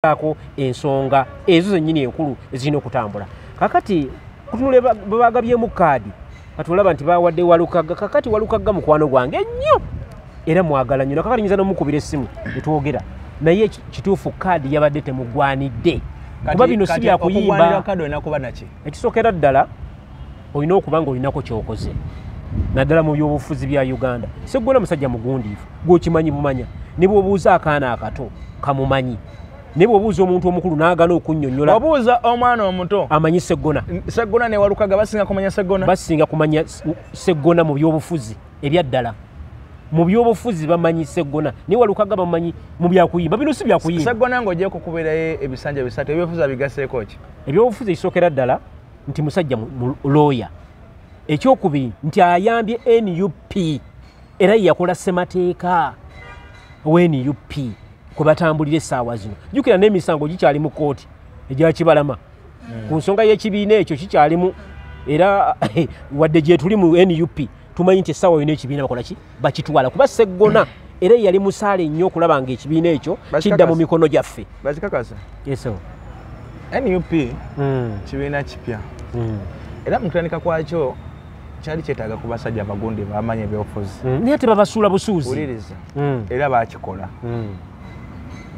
ako ensonga ezo zennyini enkulu ezirina okutambula. Kakati kutunule babagabyemu kaadi katulaba nti bawadde Walukagga. Kakati Walukagga mukwano gwange nnyo era mwagala nnyo. Kakati nyinza n'omukubira essimu netwogera naye kituufu kaadi yabadde temugwanidde kuba bino si byakuyimba. Ekisookera ddala olina okuba ng'olinako kyokoze naddala mu byobufuzi bya Uganda. Sseggona musajja mugundiifu gw'okimanyi mumanya ne bw'obuuza akaana akato kamumanyi ne bw'obuuza omuntu omukulu n'agala okunnyonnyola. Obuuza omwana omuto amanyi Sseggona. Sseggona ne Walukagga basinga kumanya Sseggona. Basinga kumanya Sseggona mu byobufuzi ebyaddala. Mu byobufuzi bamanyi Sseggona ne Walukagga bamanyi mu byakuyimba. Bino si byakuyimba. Sseggona ng'ogyeko kubeerayo ebisanja bisatu ebyobufuzi abigaseeko ki? Ebyobufuzi ekisookera ddala nti musajja looya. Ekyokubiri nti ayambye NUP era yakola ssemateeka we NUP kwe batambulira essaawa zino. Jjukira n'emisango gikyali mu kooti egya Kibalama ku nsonga y'ekibiina ekyo kikyalimu era wadde gye tuli mu NUP tumanyi nti essaawa yonna ekibiina bakola ki bakitwala kuba Sseggona era yali musaale nnyo okulaba ng'ekibiina ekyo kidda mu mikono gyaffe. Bakikakasa? Yeso. NUP kibiina kipya era mu kutandika kwakyo kyali kyetaaga ku basajja abagundi bamanya ebyobufuzi naye ate babasuula busuuzi. Wuliriza era baakikola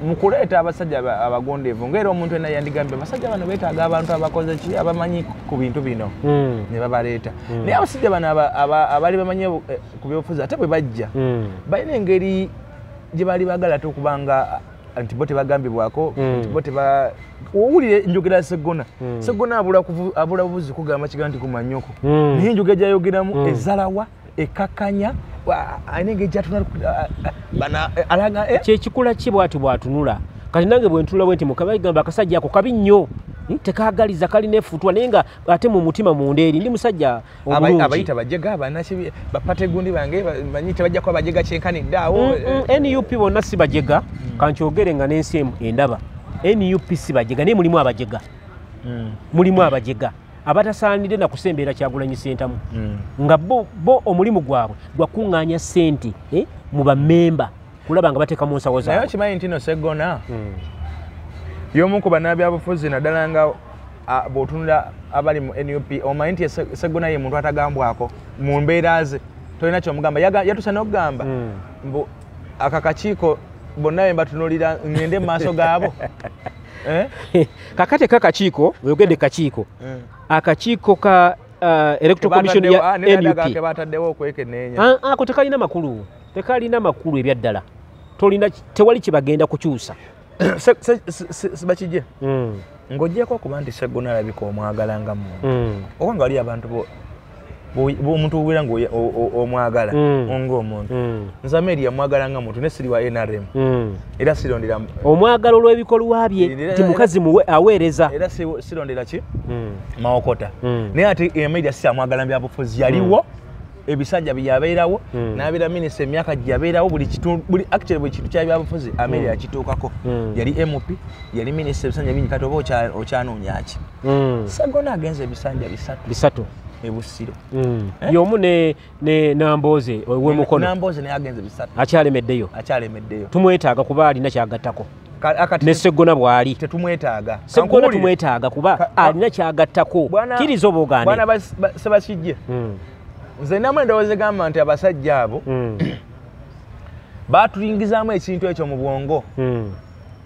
mu kuleeta abasajja abagondeevu ng'era omuntu yenna yandigambye abasajja bano beetaaga abantu abakoze ki abamanyi ku bintu bino ne babaleeta. Naye abasajja bano abaali bamanye ku byobufuzi ate bwe bajja balina engeri gye baali baagala ate okubanga nti bo tebagambibwako bo owulire enjogera ya Sseggona. Sseggona abula bubuzi kugamba kiga nti kumanyoko naye enjogera gyayogeramu ezalawa ekakanya ayinenge gyatuna alaga kyekikula ki bwati bwatunula kati nange bwe ntula bwe nti Mukama agamba akasajja ako kabi nnyo tekagaliza kalina effutwa naye nga ate mu mutima munda eri ndi musajja omulungi. Abayita bajega abanaki bapate gundi bange banyi tebajja kuba bajega kyenkanidde awo. NUP bonna si bajega kankyogere nga n'ensi endaba. NUP si bajega naye mulimu abajega mulimu abajega abatasaanidde na kusembeera Kyagulanyi Ssentamu nga bo omulimu gwabwe gwakuŋŋaanya ssente mu bammemba kulaba nga bateeka mu nsawo zaabwe. Naye okimanyi nti no Sseggona y'omu ku bannabyabufuzi naddala nga bw'otunula abali mu NUP omanyi nti Sseggona ye muntu atagambwako mu mbeera ze tolina kyomugamba yatusa n'okugamba mbu akakakiiko bonna be mbatunuulira ngende mu maaso gaabo. Kakate kakakiiko oyogedde kakiiko akakiiko ka Electoral Commission ya NUP bataddewo okwekenneenya ako tekalina makulu ebyaddala tewali kyebagenda kukyusa sibakijje ng'oggyeko okuba nti Sseggona alabika omwagala nga muntu oba nga wali abantu omuntu obubeera ng'omwagala ng'omuntu nze Amelia mwagala nga muntu ne siri wa NRM era sirondera omwagala olw'ebikolwa bye nti mukazi aweereza era sirondera ki mawokota naye ate Amelia si amwagala byabufuzi yaliwo ebisajja byabeerawo n'abeera minisita emyaka gyabeerawo buli actually buli kintu kyabyabufuzi Amelia yakituukako yali MP yali minisita ebisanja bingi kati oba okyanoonya ki Sseggona agenza ebisanja bisatu ebusiro y'omu ne Nambooze ow'emukono Nambooze naye agenze bisatu akyalemeddeyo tumwetaaga kuba alina kyagattako ne Sseggona bw'ali tetumwetaaga Sseggona tumwetaaga kuba alina kyagattako kiriza oba ogande bwana sebakijje nze namu endowooza egamba nti abasajja abo baatulingizaamu ekintu ekyo mu bwongo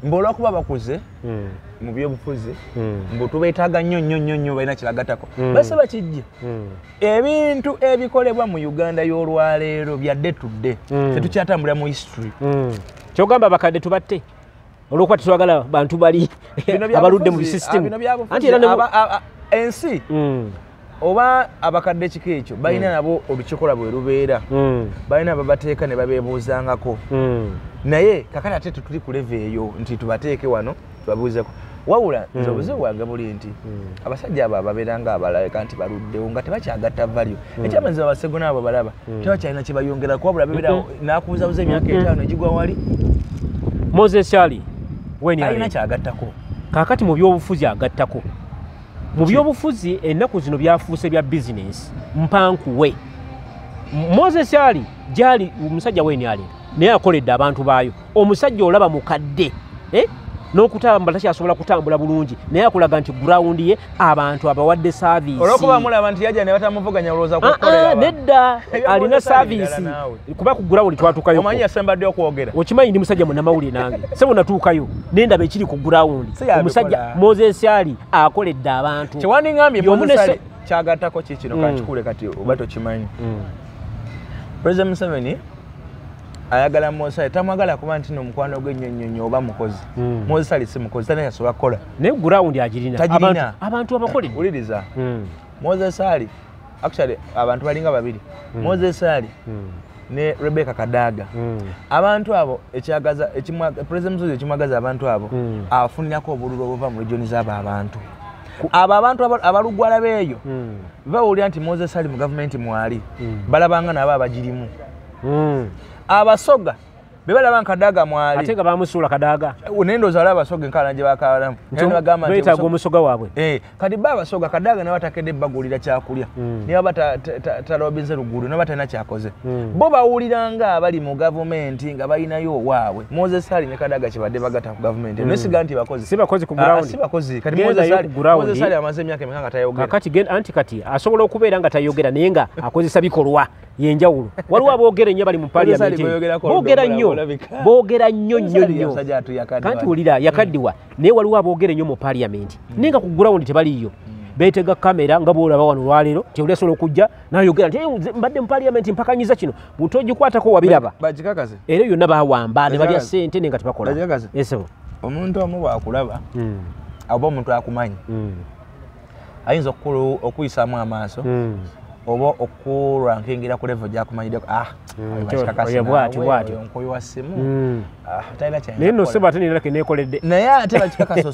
mbu olw'okuba bakuze mu byobufuzi mbu tubeetaaga nnyo balina kiragattako base bakijje ebintu ebikolebwa mu Uganda y'olwaleero byadde tudde tetukyatambulira mu history kyogamba bakadde tubatte olw'okuba tetwagala bantu bali abaludde mu bisisitimu anti era ensi oba abakadde kiko ekyo balina nabo olukikola bwe lubeera balina babateeka ne babeebuuzangako naye kakati ate tetuli ku leve eyo nti tubateeke wano tubabuuzeko wawula nze obuzibu bwange buli nti abasajja abo ababeera nga abalabika nti baluddewo nga tebakyagatta valyo ekyamanyiza Abasseggona abo balaba tebakyalina kye bayongerako wabula bebeera n'akubuzabuza emyaka 5 egigwa wali Moses Ali alina kyagattako kakati mu byobufuzi agattako mu byobufuzi ennaku zino byafuuse bya bizinesi mpankuwe Moses Ali gyali omusajja weeni ali naye akoledde abantu baayo omusajja olaba mukadde n'okutambula takyasobola kutambula bulungi naye akulaga nti ground ye abantu abawadde service olwokuba mulaba nti yajja ne batamuvuganya olowooza kukolera nedda alina service kuba ku ground twatuukayo omanyi yasembadde okwogera okimanyi ndi musajja munnamawulire nange sebo natuukayo nendaba ekiri ku ground omusajja Moses Ali akoledde abantu kiwandiŋambye Moses Ali kyagattako kikino kakikule kati oba tokimanyi President Museveni ayagala Moses Ali tamwagala kuba nti nomukwano gwe nnyonnyonnyo oba mukozi Moses Ali si mukozi tana yasobola kukola naye ground agirina abantu abakoledde uliriza Moses Ali actually abantu balinga babiri Moses Ali ne Rebecca Kadaga abantu abo ekyagaza President Museveni ekimwagaza abantu abo afunirako obululu obuva mu regioni z'abo abantu abo abantu abalugwala beeyo bawulira nti Moses Ali mu gavumenti mwali balabanga nabo abagirimu abasoga bebalaba Kadaga mwali ate nga bamusuula Kadaga nendoza alaba abasoga enkala gye bakalamu nibagamba nti beetaaga omusoga waabwe kati abasoga Kadaga ne batakedde bagulira kyakulya niba batalobinze luguudo ne batalina kyakoze bo bawuliranga abali mu gavumenti nga balinayo waabwe Moses Ali ne Kadaga kibadde bagata ku gavumenti nesiga nti bakozi si bakozi ku ground si bakozi kati Moses Ali amaze emyaka emeka nga tayogera kati asobola okubeera nga tayogera naye nga akozesa bikolwa yenjawulo waliwo aboogera ennyo bali mu parliament boogera nnyo kanti wulira yakaddiwa naye waliwo aboogera ennyo mu parliament naye nga ku ground tebaliyo beetega kamera nga bwolaba wano olwaleero tewuli asobola okujja nayogera nti mbadde mu parliament mpakanyiza kino butogikwatako wabiraba era yonna bawamba ne balya ssente naye nga tebakola omuntu omu bwakulaba oba omuntu akumanyi ayinza okuyisaamu amaaso oba okurankingira ku level gyakumanyiddeko nkoyo wa ssimu naye no sebo ate nirake neekoledde naye ate bakikakasa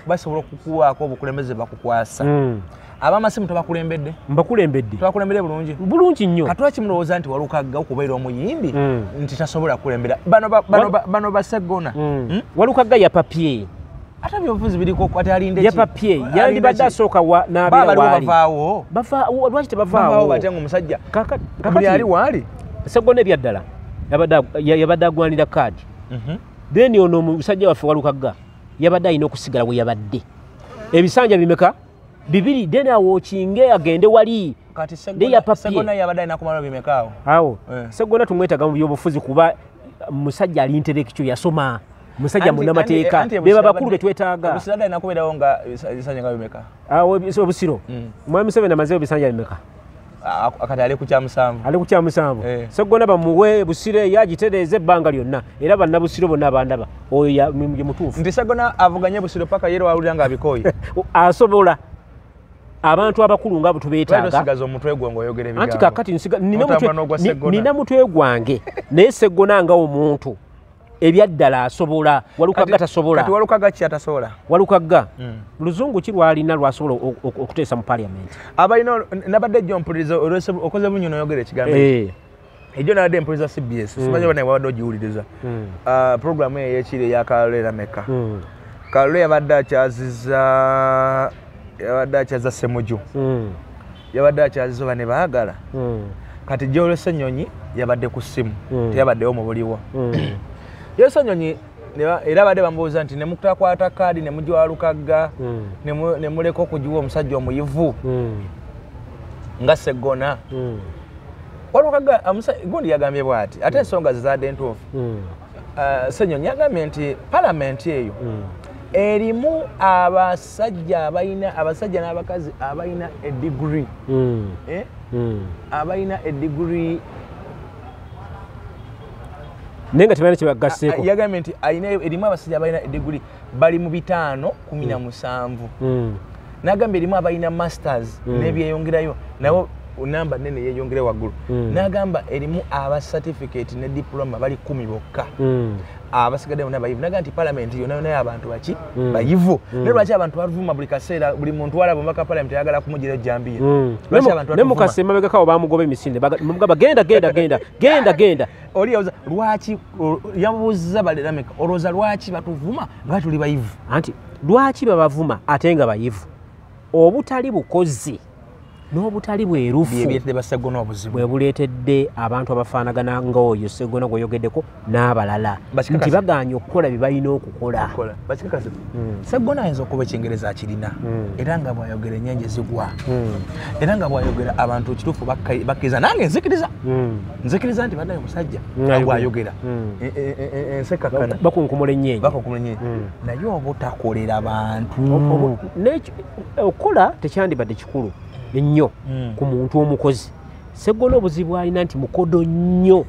basobola okukuwaako obukulembeze bakukwasa abamasimu tobakulembedde tobakulembedde bulungi nnyo katwaki mulowooza nti walukagga okubeera omuyimbi nti tasobola kulembera bano basegona walukagga ya papye ate byobufuzi biriko kwate alinde ya papye yandibadde asooka bavaawo lwaki tebavaawo bate nga omusajja kakati ali waali segona ebyaddala yabadde agwanira kaadi then ono omusajja waffe walukagga yabadde alina okusigala we yabadde ebisanja bimeka bibiri then awookinge agende wali segona yabadde alina kumala bimekaawo awo segona tumwetaga mu byobufuzi kuba musajja ali intellectual yasoma musajja munnamateeka beba bakulu betwetaaga obusirada inakubeerawo nga ebisanja nga bimeka obusiro mwami Museveni amazeewo ebisanja bimeka akati ali ku kyamusanvu segona bamuwe busire yagitereeza ebbanga lyonna era bannabusiro bonna abandaba oyo ye mutuufu nti segona avuganye busiro paka yero wawulira nga abikooyi asobola abantu abakulu ngabo tubeetaaga anti kakati nina mutwe gwange naye segona nga omuntu ebyaddala asobola walukagga tasobola kati walukagga kyatasobola walukagga luzungu kirwalina lwasobola okuteesa mu parliament abalina nabadde John Pulizo okoze bunyo noyogera ekigambo ejo nabadde mpuliriza CBS simanyi bana wabadde ogiwuliriza programu eyekiri eya Kalolera Meka Kalole yabadde akyaziza Ssemuju yabadde akyaziza bane baagala kati Joel Ssenyonyi yabadde ku ssimu teyabaddewo mu buliwo Yesu Nyonyi era bade bambuuza nti nemutakwata kaadi nemujwa walukagga nemuleka okujiwa omusajja omuyivu nga Segona walukagga gundi yagambye bwati ate ensonga zizadde ntuufu Ssenyonyi yagambye nti palamenti eyo erimu abasajja n'abakazi abalina ediguri abalina ediguri nenga tebana kyebagasseeko yagambye nti erimu abasajja abalina ediguri bali mu 517 n'agambye erimu abalina masters n'ebyeyongerayo nabo namba nene yeyongere waggulu n'agamba erimu aba certificate ne diploma bali 10 bokka abasigadde bonna bayivu n'agamba nti parliament yonna y'abantu baki bayivu ne lwaki abantu baluvuma buli kaseera buli muntu walaba omubaka parliament ayagala kumugira ejjambiya ne mukase emabegakawo bamugoba emisinde mugamba genda oli lwaki yamubuuziza Balerameka olowooza lwaki batuvuma nga tuli bayivu anti lwaki babavuma ate nga bayivu obutali bukozi n'obutali bwerufu byebyettedde basseggona obuzibu bwe buleetedde abantu abafaanagana ng'oyo Sseggona gw'oyogeddeko n'abalala nti baganye okukola bye balina okukola. Bakikakase Sseggona ayinza okuba Ekingereza akirina era nga bw'ayogera ennyanja zigwa era nga bw'ayogera abantu kituufu bakkiriza nange nzikiriza nti baddayo musajja bw'ayogera ensekakana bakunkumula ennyenje naye oba otakolera bantu okukola tekyandibadde kikulu ennyo ku muntu omukozi. Sseggona obuzibu alina nti mukodo nnyo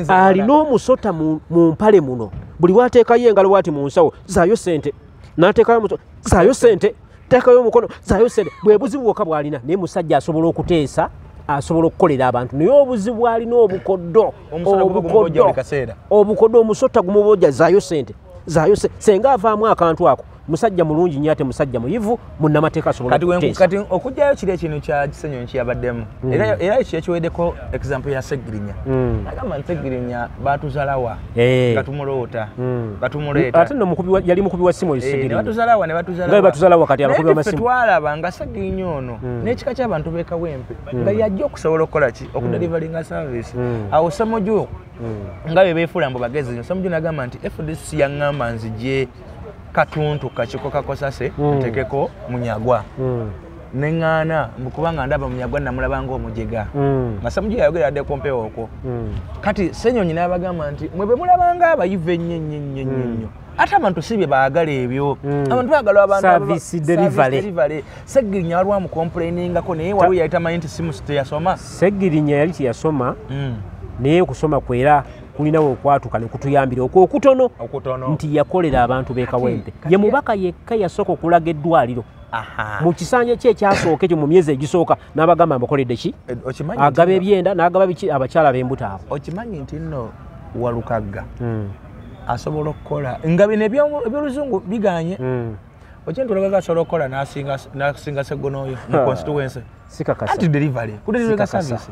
alina omusota mu mpale muno buli wateekayo engalo bwati mu nsawo zaayo ssente n'ateekayo omusota zaayo ssente teekayo omukono zaayo ssente bwe buzibu bwokka bw'alina naye musajja asobola okuteesa asobola okukolera abantu naye obuzibu alina obukoddo omusota gumubojja zaayo ssente senga avaamu akantu ako musajja mulungi nnyo ate musajja muyivu munnamateeka asobola okuteesa. Kati okujjayo kiri ekintu kya Kisenyo kyabaddemu era ekyo ekiweddeko example ya Sseggirinya agamba nti Sseggirinya baatuzalawa nga tumuloota batumuleeta ate nno yali mukubi wa simu Sseggirinya batuzalawa ne batuzalawa kati abakubi b'amasimu twalaba nga Sseggirinya ono n'ekika ky'abantu b'e Kawempe nga yajja okusobola okukola ki okudelivalinga service awo Ssemujju nga bwe beefuula mbu bagezi Ssemujju n'agamba nti FDC yaŋŋamba nzigye katuntu kachiko kakosase ntekeko munyagwa neŋŋaana mukubanga ndaba munyagwa namulaba ng'omujega Ssemujju yayogera dde kompewo okwo kati Ssenyonyi n'abagamba nti mwe bwe mulabanga abayivu ennyo ate abantu si bye baagala ebyo abantu baagala abantu service delivery. Sseggirinya waliwo amukomplainingako naye waliwo yali tamanyi nti simu teyasoma. Sseggirinya yali teyasoma naye okusoma kwera kulinawo okwatuka ne kutuyambira okutono nti yakolera abantu b'e Kawempe ye mubaka yekka yasooka okulaga eddwaliro mu kisanja kye ekyasooka ekyo mu myezi egisooka n'abagamba amukoledde ki agaba ebyenda n'agaba biki abakyala b'embuto abo. Okimanyi nti nno Walukagga asobola okukola nga bino ebyoluzungu biganye okintu olagaga asobola okukola n'asinga Sseggona oyo mu constituency anti delivery kudelivery service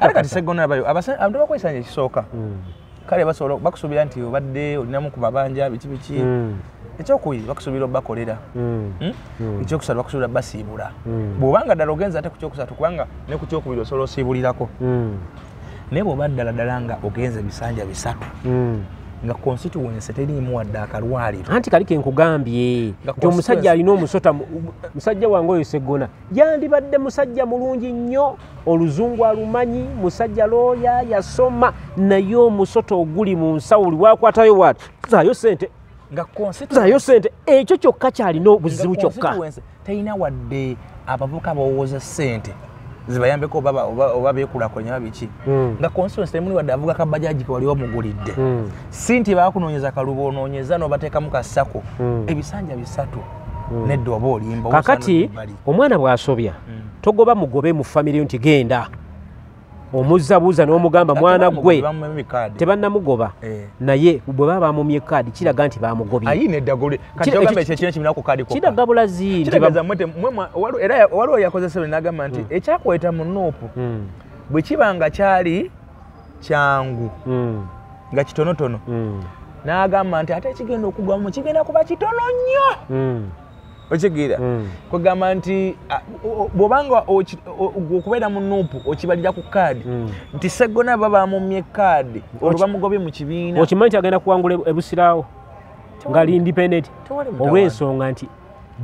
ate kati Sseggona abayo abantu bakwesanja ekisooka kale basobola bakusuubira nti obadde olinamu ku mabanja biki ekyokubiri bakusuubira obakolera ekyokusatu bakusuubira basiibula bw'obanga ddala ogenza ate ku kyokusatu kubanga ne ku kyokubiri osobola osiibulirako naye bw'oba ddala nga ogenza ebisanja bisatu nga constituency teriimu wadde akalwaliro anti kali kenkugambye nti omusajja alina omusota musajja wange oyo Sseggona yandibadde musajja mulungi nnyo oluzungu alumanyi musajja looya yasoma naye omusota oguli mu nsawo oli wakwatayo wati zaayo ssente ekyo kyokka kyalina obuzibu kyokka terina wadde abavubuka bawooza ssente zibayambeko oba beekulakulanya biki nga constituency temuli wadde avuga kabajaji kewali omugulidde si nti baakunoonyeza kaluba onoonyeza n'obateekamu kasako ebisanja bisatu nedda oba olimba kakati omwana bw'asobya togoba mugobe mu famire nti genda omuzzabuuza n'omugamba mwana gwe tebannamugoba naye bwe baba bamumye kaadi kiraga nti bamugobye kiraga bulazi era waliwo yakozesebwa n'agamba nti ekyakweta mu nuupu bwe kiba nga kyali kyangu nga kitonotono n'agamba nti ate ekigenda okugwamu kigenda kuba kitono nnyo okigira kwegamba nti bw'obanga okubeera mu nuupu okibalira ku kaadi nti Sseggona baba bamumye kaadi olwo bamugobye mu kibiina okimanyi nti agenda kuwangula ebusiraawo ng'ali independent olw'ensonga nti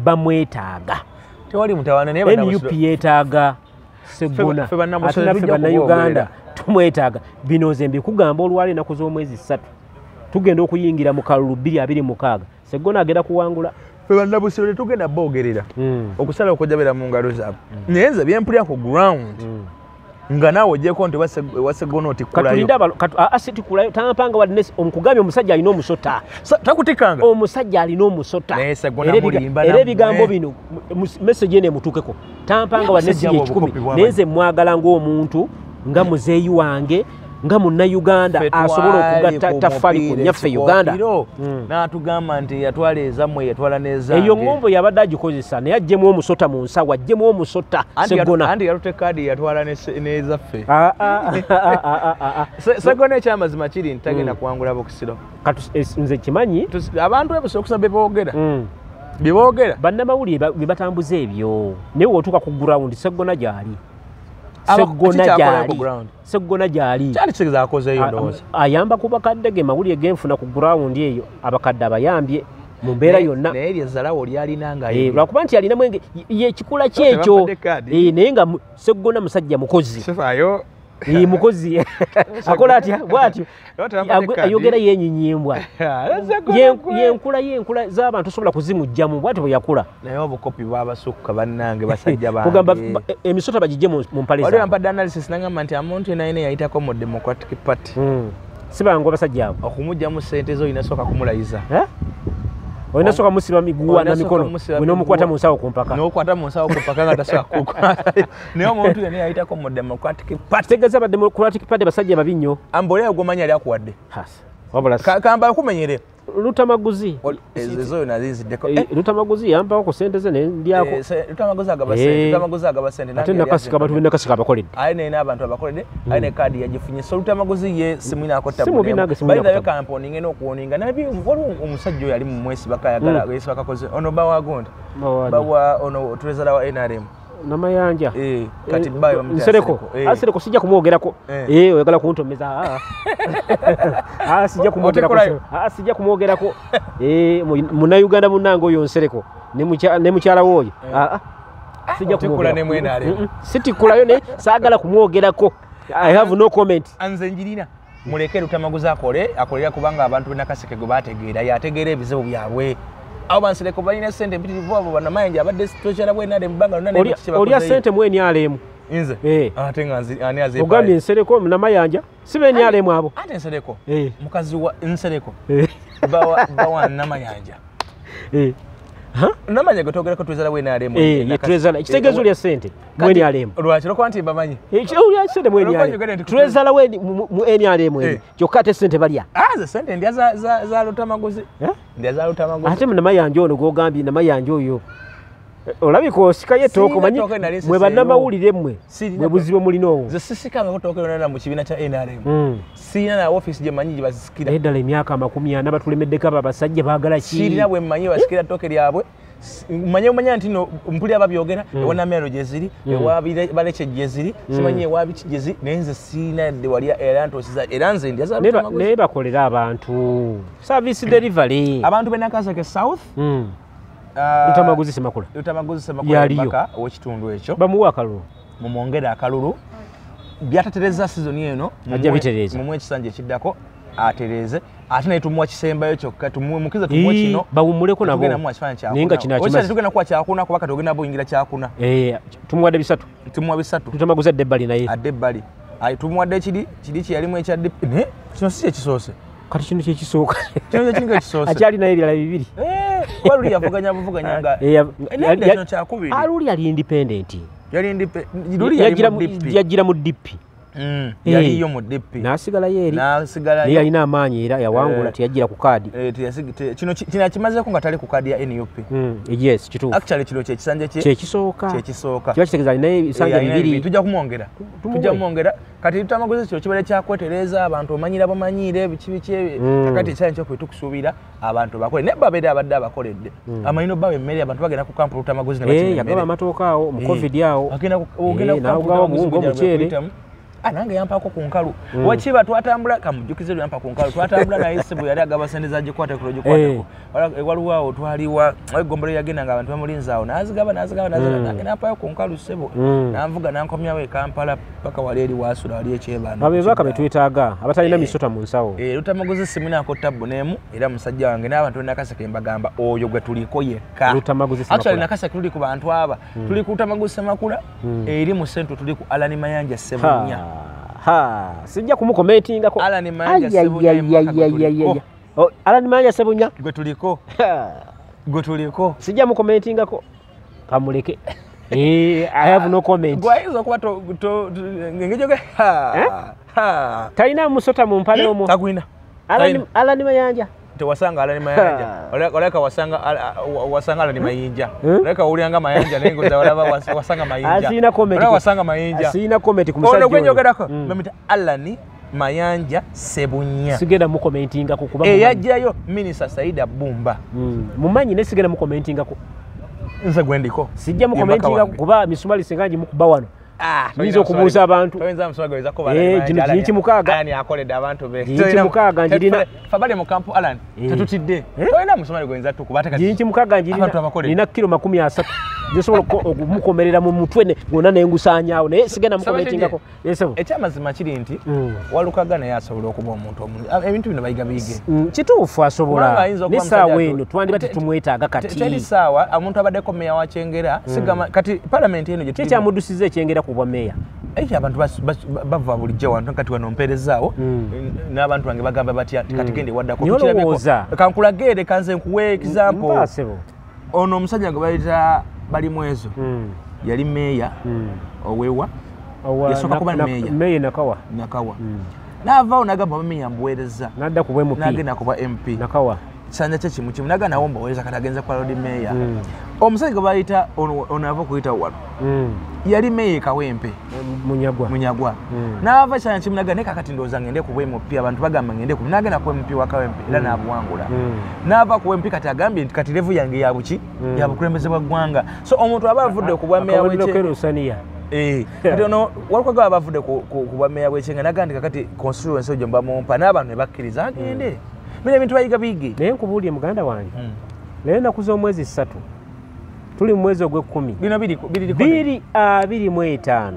bamwetaaga tewali mutawaana naye NUP yeetaaga Sseggona ate naffe bannayuganda tumwetaaga bino nze mbikugamba olwala ennaku z'omwezi 3 tugenda okuyingira mu kalulu 2026 Sseggona agenda kuwangula bannabusiro tugenda boogerera okusala okujabera mu ngalo zaabwe naye nze byempulira ku ground nga naawe ogyeko nti wa Sseggona otikulayo tampanga wadde omukugambye omusajja alina omusota takutikanga omusajja alina omusota era ebigambo bino message ene emutuukeko tampanga wadde nesi yekikumi naye nze mwagala ng'omuntu nga muzeeyi wange nga munnayuganda asobola okugatta tafali ku nnyaffe Uganda n'atugamba nti yatwala ezammwe yatwala n'ezange eyo ngombo yabadde agikozesa naye aggyemu omusota mu nsawo aggyemu omusota Sseggona anti yalute kaadi yatwala n'ezaffe Sseggona ekyamazima kiri nti tagenda kuwangula Bokisiro nze kimanyi abantu ebusa okusaba boogera Bibogera. Bannamawulire bibatambuza ebyo. Naye wotuka ku ground Seggona gyali. Seggona gyali. Kyali kigeza akozeeyo ndowooza. Ayamba ku bakadde ge mawulire genfuna ku ground eyo abakadde abayambye. mu mbeera yonna naye lyezalawo lyalina nga lwakuba nti alina mwenge yekikula kyekyo naye nga Seggona musajja mukozi mukozi akola atya bwatyo ayogera yennyinyimbwa yenkula z'abantu osobola kuzimugjamu bwatyo bwe yakula naye obukopi bwabasukka bannange basajja bange kugamba emisota bagijje mu mpale waliwo mpadde analysis nangamba nti amuntu ena ine yayitako mu Democratic Party sibangu abasajja abo okumugjamu ssente zo inasooka kumulayiza Oyina soka musiba miguwa na mikono wino mukwata mu nsawo kumpaka n'okwata mu nsawo kumpaka nga tasoka kukwata naye omuntu yenna yayitako mu Democratic Party tegeza ba Democratic Party basajja babinyo ambole ogomanya ali akuwadde wabula kamba kumenyere Lutamaguzi ezo naziziddeko Lutamaguzi yamba ko sente ze ne ndiako Lutamaguzi agaba sente ate nakasika abantu bina kasika abakoledde ayine n'abantu abakoledde ayine kadi yagifunye so Lutamaguzi ye simina akota bali nayo kamponi ngeno okuoninga nabi omusajja yali mu mwesi bakayagala Yesu bakakoze ono bawagonda bawa ono trezala wa NRM namayanja kati bayo Nsereko Nsereko sijja kumwogerako oyagala kuntomeza sijja kumwogerako muna Uganda munango oyo Nsereko ne mukyala woyo sijja kumwogerako sitikulayo ne saagala kumwogerako I have no comment anze njirina muleke Lutamaguzi akolera kubanga abantu benakaseke go bategeera yategeera ebizibu byabwe abo bansereko balina sente mpitirivu abo banamayanja abadde tokyala bwe nade mbanga none oli sente mweni alemu nze ate nganzi ani azepa ogambye Nsereko namayanja sibeni alemu abo ate Nsereko mukazi wa Nsereko bawa namayanja namanya gotogera ko twezala bwe nalemu twezala ekitegezo lya sente mweni alemu lwakiro kwanti bamanyi ekyo lya sente mweni alemu twezala we mu eni alemu kyokate sente balya ze sente ndia za Lutamaguzi ndia za Lutamaguzi ate namayanja ono gogambye namayanja oyo olabiko sikaye toko manyi mwe bannamawulire mwe mwe buzibu mulino ze sisikanga kutokera na mu kibiina kya NRM sina na office je manyi basikira edala emyaka 40 batulemeddeko abasajja baagala ki sina bwe manyi basikira toke lyabwe umanya nti no mpuli ababyogera ewona mero jeziri ewabire baleche jeziri simanyi ewabi kijezi nenze sina de wali eranto siza eranze ndi aza ne bakolera abantu service delivery abantu benakaseke south Lutamaguzi semakula baka okitundu ekyo bamuwa akalulu mumwongera akalulu byatatereza season eno ajja bitereza mumwe ekisanje ekiddako atereze ate naye tumuwa kisembayo kyokka tumukiza tumuwa kino bawumuleko nabo nenga kino akimaze tugenda kuwa kyakuna kubaka tugenda boyingira kyakuna tumuwadde bisatu tumuwa bisatu Lutamaguzi adebbali naye adebbali tumuwadde kidi kyalimu ekyadde kino si ekisoose kati kino kyekisooka kino kinga ekisoose akyali naye ebyala bibiri kwaluli yavuganya buvuganya nga aluli ali independent yagira mu DP yaliyo mu DP nasigala yeri yalina amaanyi era yawangula tiyajira ku kadi kino kimazeeko nga tali ku kadi ya NUP yes kituufu actually kino kyekisanja kyekisooka kiba kitegeeza alina ebisanja bibiri tujja kumwongera kati Lutamaguzi kino kibale kyakwetereza abantu omanyira bamanyire biki kakati ekyanya kyokwetukusuubira abantu bakole ne babeere abadde abakoledde amanyino bawe emmere abantu bagenda ku kampu Lutamaguzi yagaba amatooka awo mu covid awo ogenda omuceere nange yampako ku nkalu wakiba twatambula kamujjukize yampa ku nkalu twatambula naye sebo yali agaba sente za jikwata kulojikwatako waliwo awo twaliwa egombolo yagenda nga abantu bamulinza awo nazigaba nampayo ku nkalu sebo nanvuga nankomyawo Kampala paka wali eri wasula wali ekyebano abe baka betwetaaga abatalina misota mu nsawo Lutamaguzi simunako tabbu nemu era musajja wange n'abantu nakaseke mbagamba oyo gwe tuliko yekka Lutamaguzi actually nakaseke tuli ku bantu aba tuli ku Lutamaguzi Semakula eri mu sento tuli ku Alani Mayanja Sebunya sijja kumukomentingako Alani Mayanja Sebunya Alani Mayanja Sebunya gwe tuliko sijja mukomentingako kamuleke I have no comment gwaizo kuba ngejoge talina musota mu mpale omwo tagwina Alani Mayanja tewasanga Alani Mayanja oleka wasanga Alani Mayinja oleka ulianga Mayanja nengo za walaba wasanga Mayinja asina comment wasanga Mayinja asina comment kumusajja ono gwenyogerako memita Alani Mayanja Sebunya sigenda mu commentinga ku kuba yajjayo Minister Saida Bumba mumanyi ne sigenda mu commentinga ku nze gwendiko sijja mu commentinga kuba misumali singanji mu kuba wano nizo kubuuza abantu toyinza muswagaliza ko bala jinchi mukaga yani akoleda abantu be jinchi mukaga njirina fabale mu kampu Alan tatutidde toyina musumali gwenza tukubata kati jinchi mukaga njirina nina kilo 30 zisobola okumukomerera mu mutwe ne gonna nengusanyawo naye sigenda mu commentingako yesebo ekyamazima kiri nti Walukaga naye asobola okuba omuntu omulungi ebintu bino bayiga biyige kituufu asobola ne saawa eno twandibate tumwetaaga kati teri saawa omuntu abaddeko meya wa Kyengera sigama kati parliament eno gye kyamuddusiza Kyengera ku bwa meya abantu bava bulijjo wantu kati wano mperezaawo n'abantu bange bagamba batya kati gende waddako kankulagere kanze nkuwe example ono omusajja gwe bayita bali mwezo yali meya owewa yasoka kuba meya nakawa n'avaawo n'agamba bameya mbuweereza n'adda ku MP n'agenda kuba MP nakawa kisanja kye kimu naga nawo mbaweereza kati agenza kwa Lord Mayor omusajja gwe bayita ono ava kuyita wano yali meya Kawempe Munyagwa n'ava kisanja kimu naga neka kati ndowooza ngende ku MP abantu bagamba ngende ku n'agenda ku MP wa Kawempe era n'abuwangula n'ava ku MP kati agambye nti kati levu yange yabuki yabukulembeze bwa ggwanga so omuntu aba avudde ku bwa meya w'Ekyengera kati ono Walukaga aba avudde ku bwa meya w'Ekyengera n'agandika kati constituency ogyo mbamumpa n'abantu ne bakkiriza agende Mine bintu bayiga bige. Naye nkubuulye muganda wange. Naye ennaku z'omwezi 3. Tuli mu mwezi ogw'ekkumi. Bino 25.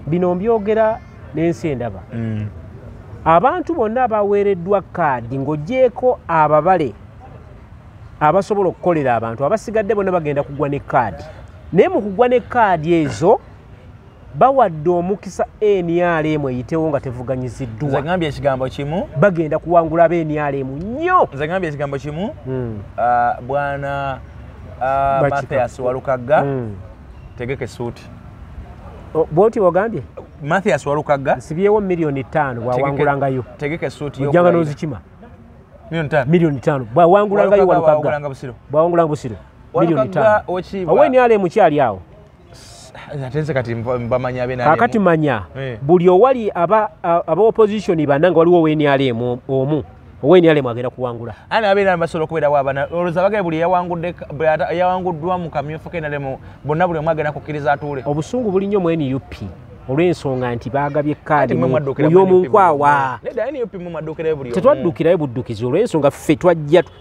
Bino mbyogera n'ensi endaba. Abantu bonna abaweereddwa kaadi ng'oggyeko ababale abasobola okukolera abantu abasigadde bonna bagenda kugwa ne kaadi. Naye mu kugwa ne kaadi ezo bawadde omukisa NRM eyitewo nga tevuganyiziddwa. Nze ngambye ekigambo kimu bagenda kuwangula NRM nnyo. Nze ngambye ekigambo kimu bwana Mathias Walukaga tegeke suuti. Bwoti wagambye? Mathias Walukaga nsibyewo $5,000,000 bwawangulangayo. Tegeke suuti yo. Ojjanga n'ozikima. $5,000,000 bwawangulangayo Walukaga. Bwawangulanga Busiro. $5,000,000. NRM kyali awo. Atenze kati mbamanya abe NRM. Kakati manya. Buli owali aba opposition bananga waliwo NRM omu. NRM agenda kuwangula. Ana abe basobola okubeera wabana oloza bagaye buli yawanguddwa mu kamyufu NRM bonna buli omwe agenda kukkiriza atuule. Obusungu buli nnyo mu NUP olw'ensonga nti baagabye kaadi y'omunkwawa. Nedda NUP mu maddukira buli tetwaddukirayo buddukizi olw'ensonga ffe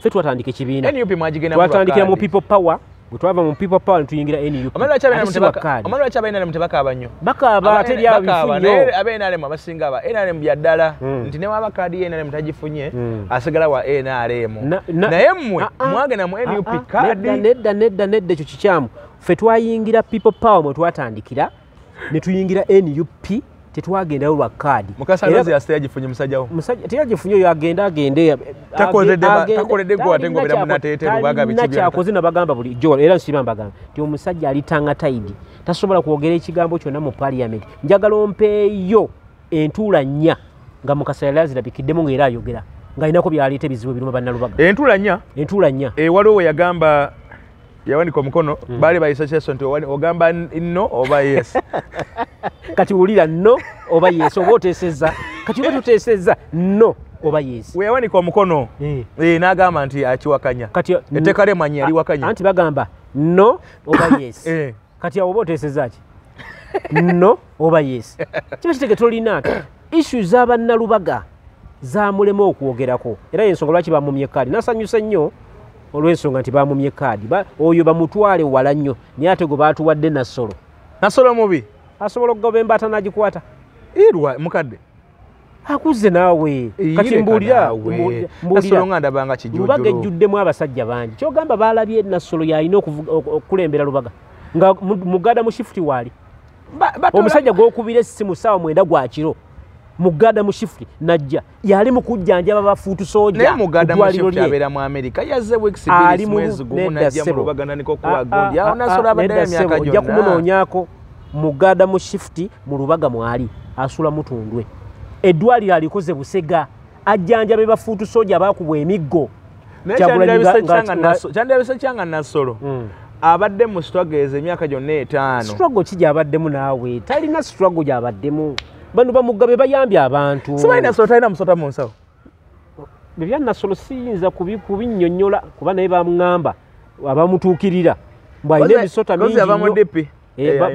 twatandika ekibiina. NUP mwagigenda twatandikira mu people power. Butwava mu people power ntuyingira NUP. Amalo chabe NRM tebakaaba nnyo. Bakaaba teri abifunyo. Abe NRM abasinga aba NRM byaddala nti ne waba kaadi NRM tagifunye asigala wa NRM. Naye mmwe mwagenda mu NUP kaadi. Nedda ekyo kikyamu. Ffe twayingira people power mwe twatandikira ne tuyingira NUP tetwagendayo lwa kaadi. Mukasa Rose yagifunye musajjawo. Musajja teyagifunye oyo agende takoledde gwa tengo bera munatete rubaga bikibi. Nakyakoze nabagamba buli jo era nsiba mbagamba. Ti omusajja alitanga taidi. Tasobola kwogera ekigambo kyonna mu parliament. Njagala ompeeyo entula nnya nga Mukasa yazirabikiddemu ng'era ayogera. Nga inako byalite bizibu biruma bannalubaga. Entula nnya? Waliwo yagamba yawanika omukono bali bayisakyeso nti ogamba no oba yes. Kati ulira no oba yes oba oteesezza. Kati oba tuteesezza no oba yes. We yawanika omukono n'agamba nti akiwakanya. Kati etteeka ly'emanyi yaliwakanya. Anti bagamba no oba yes. Kati oba oteesezza ki? No oba yes. Kiba kitege tolina issue z'abannalubaga zaamulema okwogerako. Era y'ensonga lwaki bamumye kaadi. Nasanyusa nnyo olw'ensonga nti bamumye kaadi. Oyo bamutwale wala nnyo naye ate gwe baatuwadde Nassolo. Nassolo mubi? Asobola okugoba embaata n'agikwata. Irwa mukadde. Akuze naawe. Kati mbuulira. Nassolo nga ndabanga kijujjulo. Lubaga ejjuddemu abasajja bangi. Kyogamba baalabye Nassolo y'alina okukulembera Lubaga. Nga mugada mu shifuti waali. Omusajja gw'okubira essimu ssaawa 9 gwa kiro. Mugada mu shifuti najja. Yali mu kujjanjaba bafuutu soja. Ne mugada mu shifuti abeera mu Amerika. Yazze weeks 2 mwezi gumu najja mu Lubaga nandika okuwa gondi. Awo Nassolo abadde emyaka gyonna. Ojja kumunoonyaako. Mugada mu shifuti mu Lubaga mwali asula mutundwe. Eddwaliro alikoze Busega ajjanjabe bafuutu soja abaakubwa emiggo. Kyandabise kyanga Nassolo abadde mu struggle emyaka gyonna 5. Struggle ki gy'abaddemu naawe? Talina struggle gy'abaddemu. bano bamugabe bayambye abantu sibayi Nasolo talina musota mu nsawo bya Nasolo siyinza kubinnyonnyola kuba naye bamuŋŋamba abamutuukirira mbwayina emisota mingi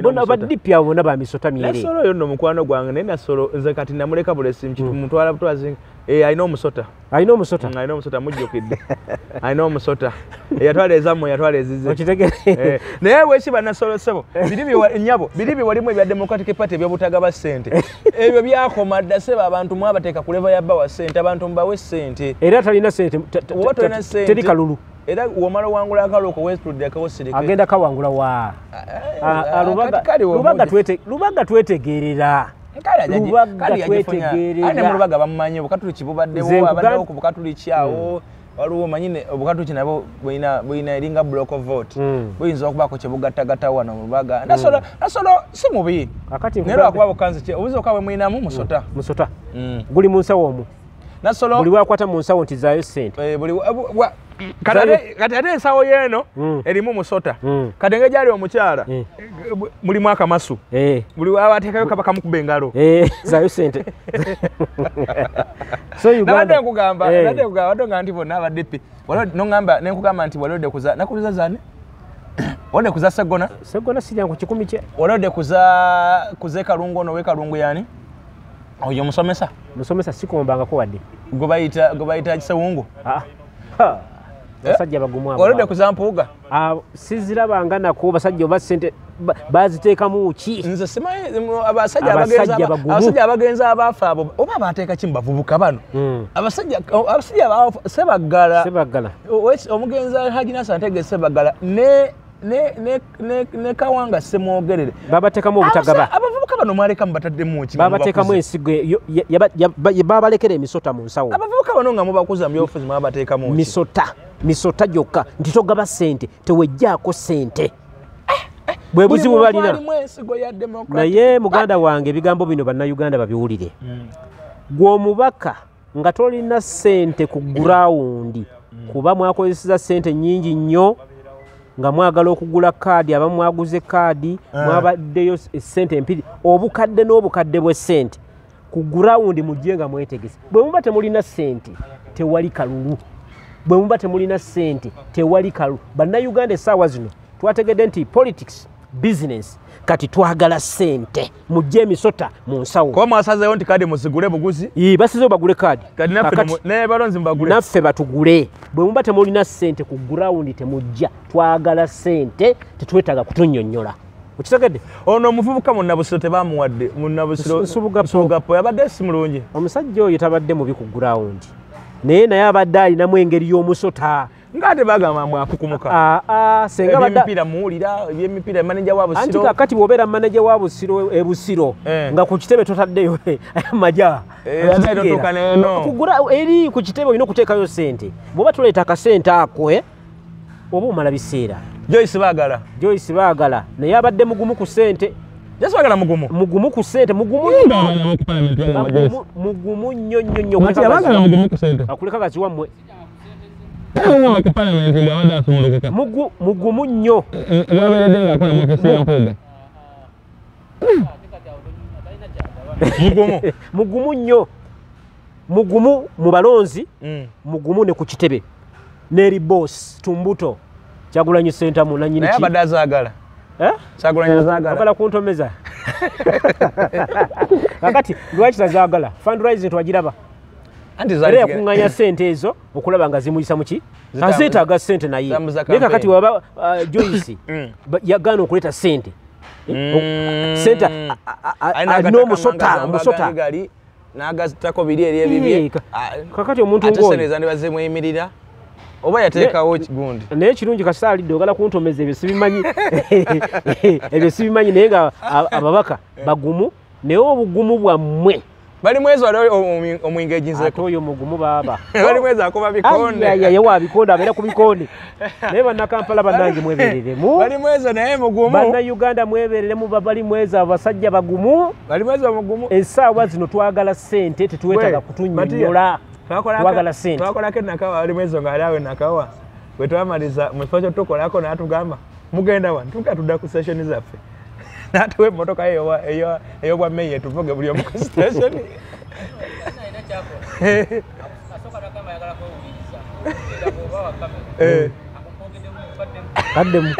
bona badipi abo bona bamisota myere Nasolo yo nno mukwano gwange naye Nasolo nze kati namuleka bulesi mutwala butwazi alina omusota alina omusota mujjukidde alina omusota eyatwala ezammwe yatwala ezize naye bwekiba Nasolo sebo nyabo biri biwalimu ebya Democratic Party ebyobutagaba ssente ebyo byakoma dda seba abantu mwabateeka ku leva ya bawa ssente abantu mbawe ssente era talina ssente teri kalulu era womala wangula akaloko westudde akawosirike agenda kawangula wa lubaga twetegerera Lubaga bamumanyi obukatuliki bubaddewo abaddewo ku bukatuliki awo waliwo manyine obukatuliki nabo bwina eringa block of vote buyinza okubaako kyebugattagatta wano mu Lubaga Nasolo si mubi naye lwakuba bukanzi obuzi okawe mwinamu musota guli mu nsawo omwo Nasolo buli wakwata mu nsawo nti zaayo ssente kati ate ensawo yeeno erimu musota kati ng'egyali omukyala mulimu akamasu buli wabateekayo kaba kamukuba engalo zaayo ssente nabadde nkugamba wadonga nti bonna abadepi noŋŋamba nenkugamba nti walodde kuza nakuliza zani walodde kuza Segona siryangu kikumi kye walodde kuze Kalungu ono we Kalungu yani oyo musomesa sikombangako wadde gwe bayita Kisewungu basajja bagumu abo walodde kuza Mpuuga sizirabanga nako basajja oba ssente baziteekamu ki nze simanyi abasajja abagenza abaafa abo oba bateeka ki mubavubuka bano abasajja Sebaggala omugenzi Haji Nasser Ntege Sebaggala ne Kawanga Semwogerere babateekamu obutagaba abavubuka bano mwaleka mubataddemu ki babateekamu ensigo babalekera emisota mu nsawo abavubuka bano nga mubakuza mu byobufuzi mwabateekamu misota gyokka nti togaba ssente tewejjaako ssente bwe buzibu balina naye muganda wange ebigambo bino bannayuganda babiwulire gwe omubaka nga tolina ssente ku gurawundi kuba mwakozeseza ssente nnyingi nnyo nga mwagala okugula kaadi abamu mwaguze kaadi mwabaddeyo essente empiri obukadde n'obukadde bw'essente ku gurawundi mujje nga mwetegese bwe muba temulina ssente tewali kalulu bwe muba temulina ssente tewali kalulu bannayuganda essaawa zino twategedde nti politics business kati twagala ssente mujje emisota mu nsawo kuba mwasazeewo nti kaadi muzigule buguzi basizeewo bagule kaadi balonzi mbagule naffe batugule bwe muba temulina ssente ku gurawundi temujja twagala ssente tetwetaaga kutunnyonnyola okitegedde ono omuvubuka Munnabusiro tebamuwadde Musubugapo yabadde si mulungi omusajja oyo tabadde mubi ku gurawundi naye abadde alinamu engeri y'omusota ngate bagamba mwakukumuka senga badde muwulira ebyemipiira manager wa Busiro anti kakati bw'obeera manager wa Busiro Busiro nga ku kitebe totaddeyo amaja kugura eri ku kitebe olina okuteekayo ssente bw'oba tuleeta akasente ako oba omala biseera Joyce Baagala naye abadde mugumu ku ssente mugumu ku ssente mugumu nnyo akuleka gazi wammwe mugumu nnyo mugumu nnyo mugumu mu balonzi mugumu ne ku kitebe n'eri boss Tumbuto Kyagulanyi Ssentamu nanyini naye abadde azaagala Kyagulanyi azaagala kuntomeza kakati lwaki tazaagala fundraising twagiraba era yakuŋŋanya ssente ezo okulaba nga zimuyisa muki azeetaaga ssente naye kakati waba Joyce yagaana okuleeta ssente alina omusota n'agazitako biri eri ebibye kakati omuntu ng'oyo zimweyimirira oba yateekawo gundi naye kirungi kasita alidde ogala kuntomeza ebyo sibimanyi naye nga ababaka bagumu naye obugumu bwammwe bali mwezi wali omwingejinzeko oyo mugumu baba bali mwezi akoba bikonde yawa bikonde abeera ku bikonde naye bannakampala bannange mwebereremu bali mwezi naye mugumu bannayuganda mwebereremu bali mwezi abasajja bagumu bali mwezi mugumu essaawa zino twagala ssente tetuwetaaga kutunnyonnyola twagala ssente twakolako enakawa bali mwezi nga ali awo enakawa bwe twamaliza mu kifo kyotukolako n'atugamba mugenda wano tuga tudda ku sessioni zaffe n'atuwa emmotoka ey'obwa meya tuvuge buli omu ku station. Kaddemu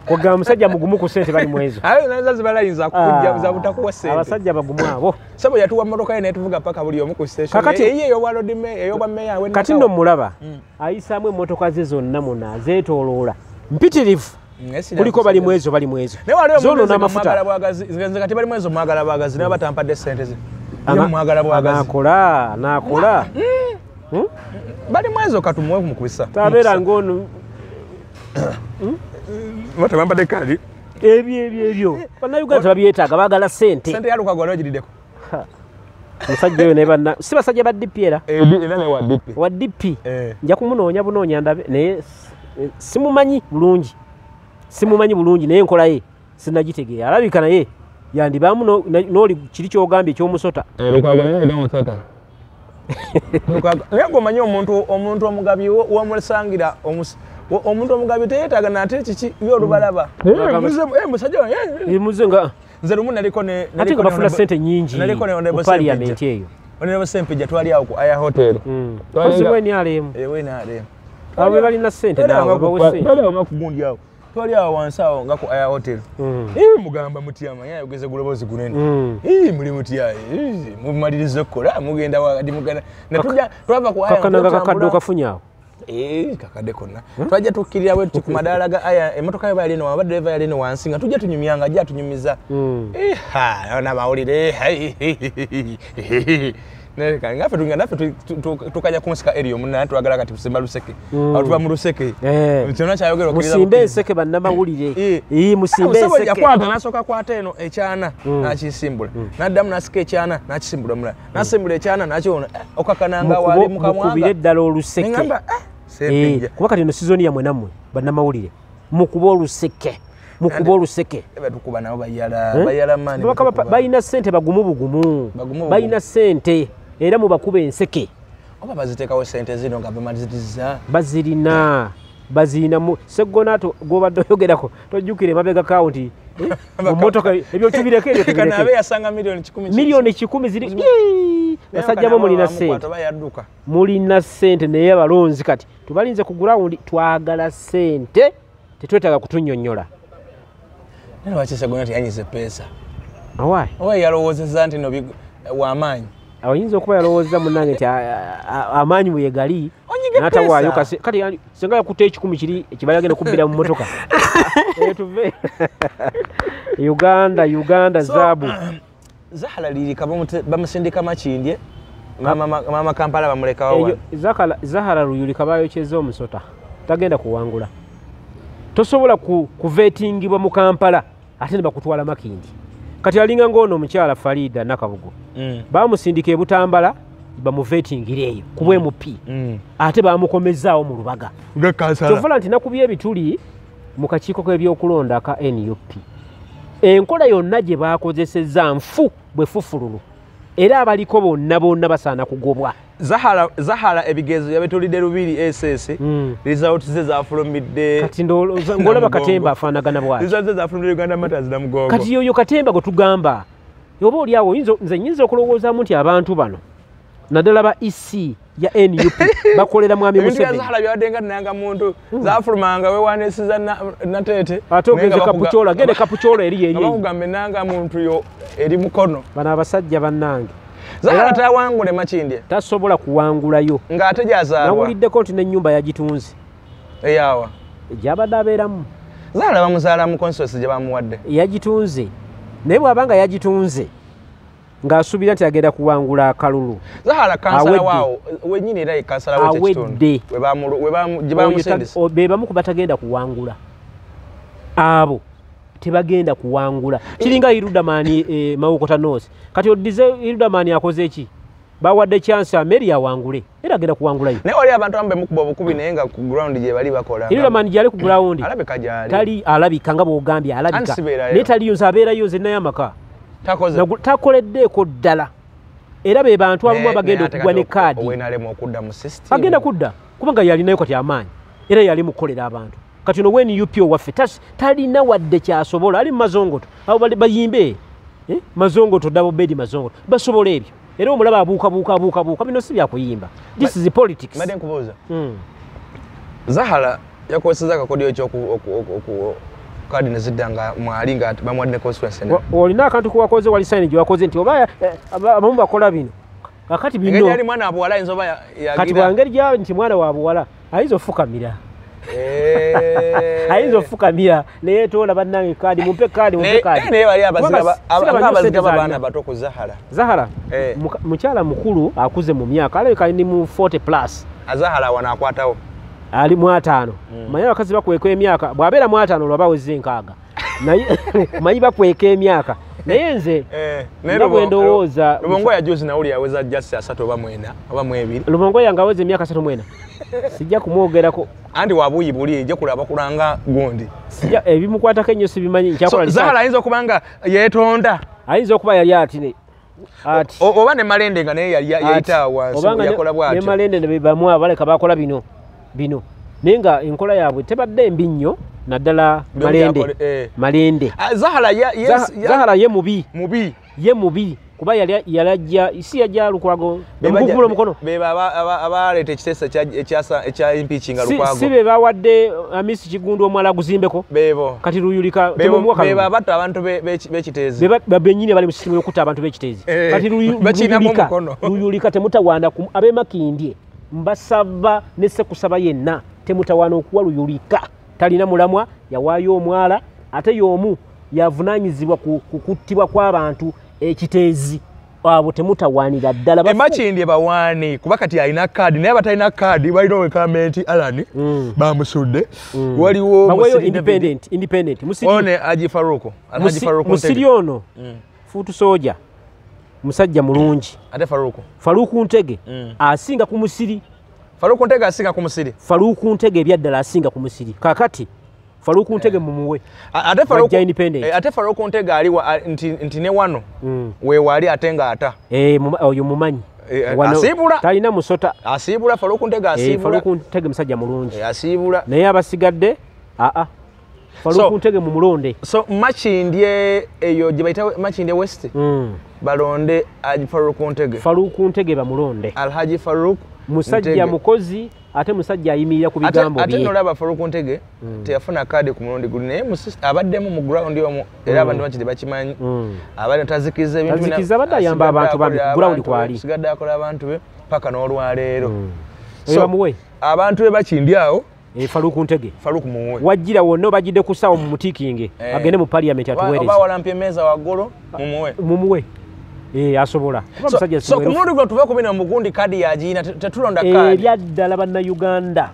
kugamba musajja mugumu ku ssente bali mwezo. Ayo nazo zibalayinza kujja za butakuwa ssente. Abasajja bagumu abo. Sabo yatuwa mmotoka ene tuvuga paka buli omu ku station. Kakati ey'obwa road meya ey'obwa meya we. Kati nno mulaba ayisaamu emmotoka ze zonna muna zeetooloola mpitirivu. Kuliko bali mwezo. Zono n'amafuta nze kati bali mwezo mwagala bwagazi naye batampadde ssente ze. Mwagala bwagazi. Nakola. Bali mwezo katumuwe kumukubisa. Tabeera ngono. Mata bampadde kali. Ebyo. Bannayuganda babyetaaga baagala ssente. Ssente ya Lukago n'ogirideko. Musajja oyo ne banna si basajja ba DP era. Era ne wa DP. Nja kumunoonya bunoonya ndabe naye simumanyi bulungi. Naye enkola ye sinagitegeera. Alabika naye yandibaamu n'oli kiri ky'ogambye eky'omusota. Lukago naye n'omusota. Naye gwomanyi omuntu omugabi wamusangira omuntu omugabi teyeetaaga nate kiki y'olubalaba. Muze nga nze lumu naliko ne ate nga bafuna ssente nnyingi mu parliament eyo. Onerebo Sempijja twali awo ku Aya Hotel. Kozibwe ni alemu. Ewe na alemu. Abo balina ssente naawe bawe ssente. Twali awo kugundi awo. Twali awo wansi awo nga ku Aya Hotel. Mugamba mutyama yayo ogeze guloboozi gunene. Muli mutyaye. Mumaliriza okukola mugenda wakati mugenda. Netujja twava ku Aya. Kakananga kakadde okafunyawo. Kakadde konna. Twajja tukkirira bwe ku madaala ga Aya emmotoka yo bayali no driver yali no wansi nga tujja tunyumyanga ajja tunyumiza. Na mawulire. Neka ngafe tungenda tukaja kumusika area munna twagala kati kusimba Luseke. Atuba mu Luseke. Kyona kyayogera okiriza. Musimbe enseke bannamawulire. Musimbe enseke. enseke. Yakwata nasoka kwata eno ekyana nakisimbula. Naddamu nasika ekyana nakisimbula mulala. Nasimbula ekyana nakiona okakananga wali mukamwanga. Mukubire ddala Oluseke. Ngamba Sempijja. Kuba kati eno sizoni yamwe nammwe bannamawulire. Mukuba Oluseke. Batukuba nabo bayala mani. Balina ssente bagumu. Balina ssente. Era mu bakuba enseke. Oba baziteekawo ssente zino nga bemazitiza. Bazirina mu seggonato gw'obadde oyogerako tojjukire emabega kawunti mu mmotoka ebyo tubireke ebyo tubireke. Kana abe yasanga milioni 10. Milioni 10 ziri. Basajja bo mulina ssente. Mulina ssente naye abalonzi kati tubalinze ku ground twagala ssente tetwetaaga kutunnyonnyola. Neno wachese gonati yanyize pesa. Awai. Owe yalowoozezza nti no w'amaanyi. Ayinza okuba yalowooza munnange nti amaanyi bwe yegali n'atawaayo kati singa yakutte 10 kiri kibalagenda kubbira mu mmotoka. Tuve Uganda zaabu. Zahara lirika bamusindika Makindye mama Kampala bamulekawo. Zahara luyulika bayokyeza omusota tagenda kuwangula. Tosobola kuvetingibwa mu Kampala ate ne bakutwala Makindye. Kati alinga ngono omukyala Farida Nakabugo. Bamusindika e Butambala bamuvetingire eyo kubwe MP. Ate bamukomezaawo mu Lubaga. Tovuga nti nakubye ebituli mu kakiiko k'ebyokulonda ka NUP. Enkola yonna gye baakozesezza nfu bwe fufululu. Era abaliko bonna basaana kugobwa. Zahara ebigezo yabetulidde lubiri SS. Results ze zafulumidde. Kati ngolaba Katemba afaanagana bw'ati. Results ze zafulumidde Uganda Matters na Mugongo. Kati yoyo Katemba gwe tugamba. Yoba oli awo nze nyinza okulowoozaamu nti abantu bano naddala ba EC ya NUP bakolera mwami Museveni. Zahara byadenga nanga muntu zafulumanga we wanesiza natete. Ate ogenze Kapuchola gende Kapuchola eri yenyewe. Abakugambe nanga muntu yo eri mukono. Bano abasajja bannange. Zahara tawangule Makindye. Tasobola kuwangulayo. Ng'ate gyazaalwa. Nawuliddeko nti n'ennyumba yagitunze. Eyawa. Gyabadde abeeramu. Zahara bamuzaala mu constituency gye bamuwadde. Yagitunze. Naye bw'abanga yagitunze ng'asuubira nti agenda kuwangula akalulu. Zahara kansala waawo wennyini era ye kansala w'ekitundu. Gye bamusindise. Be bamu ku batagenda kuwangula. Abo tebagenda kuwangula. Kiringa Irudamani Mawokota North. Kati odize Irudamani akoze ki? Bawadde chance Ameri awangule. Era agenda kuwangulayo. Naye oli abantu ambe mukuba obukubi naye nga ku ground gye bali bakola. Irudamani gyali ku ground. Alabika gyali. Tali alabika nga bw'ogambye alabika. Naye tali yonza abeerayo nzenna y'amaka. Takoleddeeko ddala. Era be bantu abamu abagenda okugwa ne kaadi. Owenalemu okudda mu system. Agenda kudda kubanga yalinayo kati amaanyi. Era yali mukolera abantu. kati no weni UPO waffe talina wadde kyasobola ali mazongoto abo bayimbe mazongoto double bed mazongoto basobola ebyo era omulaba abuuka bino si byakuyimba. This is politics. Mbadde nkubuuza Zahara yakozesa akakodyo ekyo kadi nezidanga mwali nga bamwadde constituency olina akantu kuwakoze wali sign gye wakoze nti oba abamu bakola bino kakati bino yali mwana abuwala inzoba ya kati bwangeri gya nti mwana wa abuwala ayinza ofukamira ayinza ofukamira naye tola bannange kadi mumpe kadi naye bali abaziga babaana bato ku Zahara mukyala mukulu akuze mu myaka alabika ni mu 40 plus Zahara wanaakwatawo ali mu 5 manyi abakazi bakweka emyaka bw'abeera mu 5 olwo baweze enkaaga naye manyi bakweka emyaka naye nze nga bwe ndowooza Lubongo ya juzi nawuli yaweza jasi 3 oba 4 oba 2 Lubongo yange aweze emyaka 3 mwena sijja kumwogerako andi wabuyi buli ejja kulaba kulanga gundi sijja ebimukwatako ennyo sibimanyi nkyakola Zahara ayinza okubanga yeetonda ayinza okuba yali ati oba ne Malende nga naye yali yayita wansi yakola bw'atyo ne Malende ne bamu abaleka bakola bino naye nga enkola yaabwe tebadde embi nnyo naddala Malende Zahara ye mubi kuba yalajja isi yajja Lukwago bamukubula omukono abaleeta ekiteesa ekya impeachinga Lukwago si be bawadde Amisi Kigundu omwala guzimbeko beebo kati Luyulika beebo abatta abantu b'ekiteezi benyini bali mu sisimu y'okutta abantu b'ekiteezi kati Luyulika temutawaana ab'Emakindye mbasaba ne Ssekusaba yenna temutawaana okuwa Luyulika talina mulamwa yawaayo omwala ate y'omu yavunaanyizibwa ku kuttibwa kw'abantu ekiteezi abo temutawaanira ddala Emakindye bawaani kuba kati alina kaadi naye abatalina kaadi balina owekamenti Alani bamusudde waliwo independent one Haji Faruku musiri ono fuutu soja musajja mulungi ate Faruku Ntege asinga ku musiri Faruku Ntege ebyaddala asinga ku musiri kakati Faruku Ntege mumuwe ate Faruku Ntege aliwa nti ne wano we wali atenga ata oyo mumanyi asibula talina musota asibula Faruku Ntege asibula Faruku Ntege musajja mulungi asibula naye abasigadde Faruku Ntege mu mulonde so Makindye eyo gye bayita Makindye West balonde Haji Faruku Ntege bamulonde Alhaji Faruku musajja mukozi ate musajja ayimirira ku bigambo bye ate nolaba Faruku Ntege teyafuna kaadi ku mulundi guli naye abaddemu mu ground omu era abantu bakiri bakimanyi abadde tazikiza ebintu abadde ayamba abantu ba ground kwali sigadde akola abantu be paka n'olwaleero bamuwe abantu be bakindi awo Faruku Ntege muwe wajjira wonna obajjidde kusawo mu mutikinge agende mu parliament atuweereze oba walampye emmeeza waggulu mumuwe asobola so ku mulundi guno tuve ku bino mugundi kadi yagiina tetulonda kadi ebyaddala bannayuganda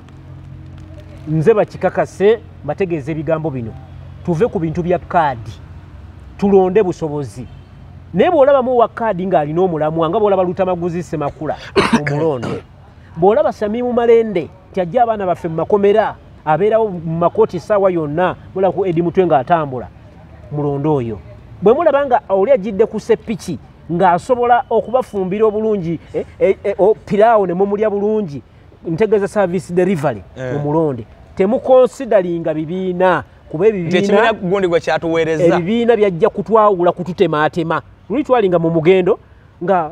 nze bakikakase bategeeza ebigambo bino tuve ku bintu bya kadi tulonde busobozi naye bw'olabamu wa kadi ng'alina omulamwa nga bw'olaba Lutamaguzi Ssemakula omulonde bw'olaba Samimu Malende tyajja abaana baffe mu makomera abeerawo mu makooti essaawa yonna mulaba ku Edi Mutwe ng'atambula mulonde oyo bwe mulaba nga oli ajjidde ku seppiki ng'asobola okubafumbira obulungi piraawo ne mumulya bulungi ntegeeza service delivery mu mulonde temukonsidalinga bibiina kuba ebibiina byajja kutwawula kututemaatema luli twalinga mu mugendo nga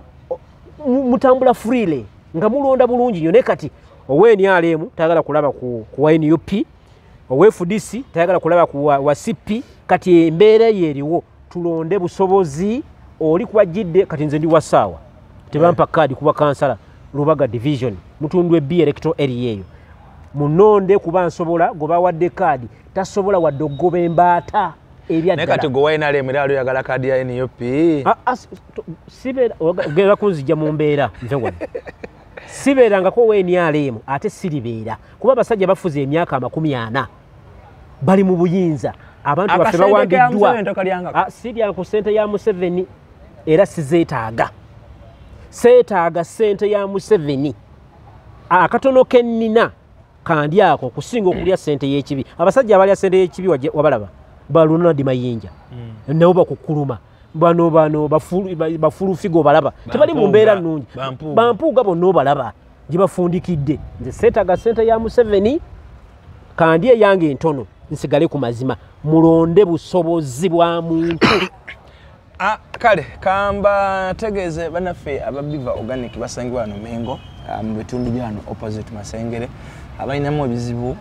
mutambula freely nga mulonda bulungi nnyo naye kati owe-NRM tayagala kulaba ku NUP owe-FDC tayagala kulaba ku wa CP kati embeera yeeriwo tulonde busobozi oli kwajjidde kati nze ndi wasaawa tebampa kaadi kuba kansala Lubaga division mutundu ebbi electoral area eyo munonde kuba nsobola gobawadde kaadi tasobola wadde okugoba embaata ebyaddala naye kati gwe NRM era oyagala kaadi ya NUP sibeera kunzijja mu mbeera nze wadde sibeerangako NRM ate siribeera kuba abasajja bafuze emyaka 40 bali mu buyinza abantu baffe bawandiddwa sirya ku ssente ya Museveni era sizeetaaga seetaaga ssente ya Museveni akatono kennina kandi ako kusinga okulya ssente y'ekibi abasajja abalya ssente y'ekibi wabalaba balunadi mayinja nabo bakukuluma bano bafulufigo balaba tebali mu mbeera nnungi bampuuga bonna obalaba gye bafundikidde nze seetaaga ssente ya Museveni kandi eyange entono nsigale ku mazima mulonde busobozi bwa muntu. Kale kamba tegeze banaffe ababiva organic basangibwa wano Mengo mu bitundu byano opposite Masengere abalinamu ebizibu